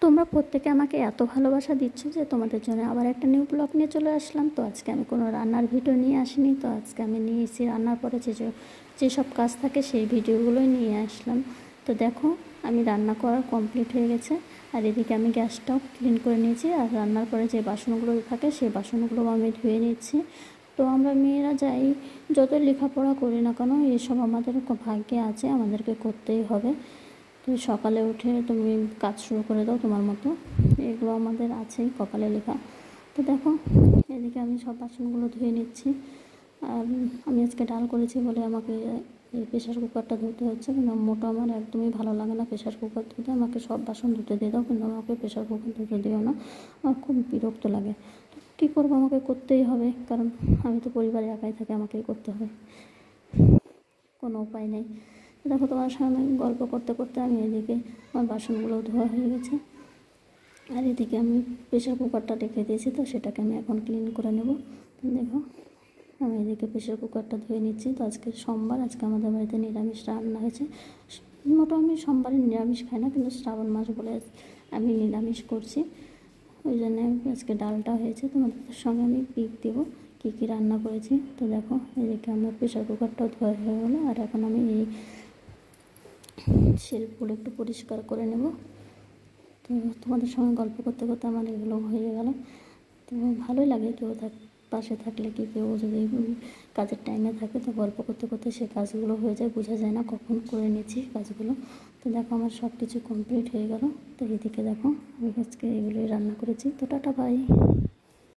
তোমরা প্রত্যেকে আমাকে এত ভালোবাসা দিচ্ছ যে তোমাদের জন্য আবার একটা নিউ ব্লগ নিয়ে চলে আসলাম। তো আজকে আমি কোনো রান্নার ভিডিও নিয়ে আসিনি। তো আজকে আমি নিয়ে এসেছি রান্নার পরে যেসব কাজ থাকে সেই ভিডিওগুলোই নিয়ে আসলাম। তো দেখো আমি রান্না করা কমপ্লিট হয়ে গেছে, আর এদিকে আমি গ্যাসটাও ক্লিন করে নিয়েছি, আর রান্নার পরে যে বাসনগুলো থাকে সেই বাসনগুলো আমি ধুয়ে নিচ্ছি। তো আমরা মেয়েরা যাই যত লেখাপড়া করি না কেন, এসব আমাদের ভাগ্যে আছে, আমাদেরকে করতেই হবে। তুমি সকালে উঠে তুমি কাজ শুরু করে দাও তোমার মতো, এগুলো আমাদের আছেই কপালে লেখা। তো দেখো এদিকে আমি সব বাসনগুলো ধুয়ে নিচ্ছি। আর আমি আজকে ডাল করেছি বলে আমাকে এই প্রেশার কুকারটা ধুতে হচ্ছে, কিন্তু মোটো আমার একদমই ভালো লাগে না প্রেশার কুকার ধুতে। আমাকে সব বাসন ধুতে দিয়ে দাও, কিন্তু আমাকে প্রেশার কুকার ধুতে দিও না, আমার খুব বিরক্ত লাগে। তো কী করবো, আমাকে করতেই হবে, কারণ আমি তো পরিবারে একাই থাকি, আমাকেই করতে হবে, কোনো উপায় নেই। দেখো তোমার সামনে গল্প করতে করতে আমি এদিকে আমার বাসনগুলো ধোয়া হয়ে গেছে, আর এদিকে আমি প্রেশার কুকারটা রেখে দিয়েছি, তো সেটাকে আমি এখন ক্লিন করে নেব। দেখো আমি এদিকে প্রেশার কুকারটা ধুয়ে নিচ্ছি। তো আজকে সোমবার, আজকে আমাদের বাড়িতে নিরামিষ রান্না হয়েছে। মোটো আমি সোমবারে নিরামিষ খাই না, কিন্তু শ্রাবণ মাস বলে আমি নিরামিষ করছি, ওই জন্য আজকে ডালটা হয়েছে। তোমাদের সঙ্গে আমি পিক দেবো কী কী রান্না করেছি। তো দেখো এদিকে আমার প্রেশার কুকারটাও ধোয়া হয়ে গেলো, আর এখন আমি এই শেলফগুলো একটু পরিষ্কার করে নেব। তো তোমাদের সঙ্গে গল্প করতে করতে আমার এগুলো হয়ে গেল। তো ভালোই লাগে কেউ পাশে থাকলে, কি কেউ যদি কাজের টাইমে থাকে, তো গল্প করতে করতে সে কাজগুলো হয়ে যায়, বোঝা যায় না কখন করে নিয়েছি কাজগুলো। তো দেখো আমার সব কিছু কমপ্লিট হয়ে গেল। তো এদিকে দেখো আমি আজকে এগুলোই রান্না করেছি। তো টাটা বাই।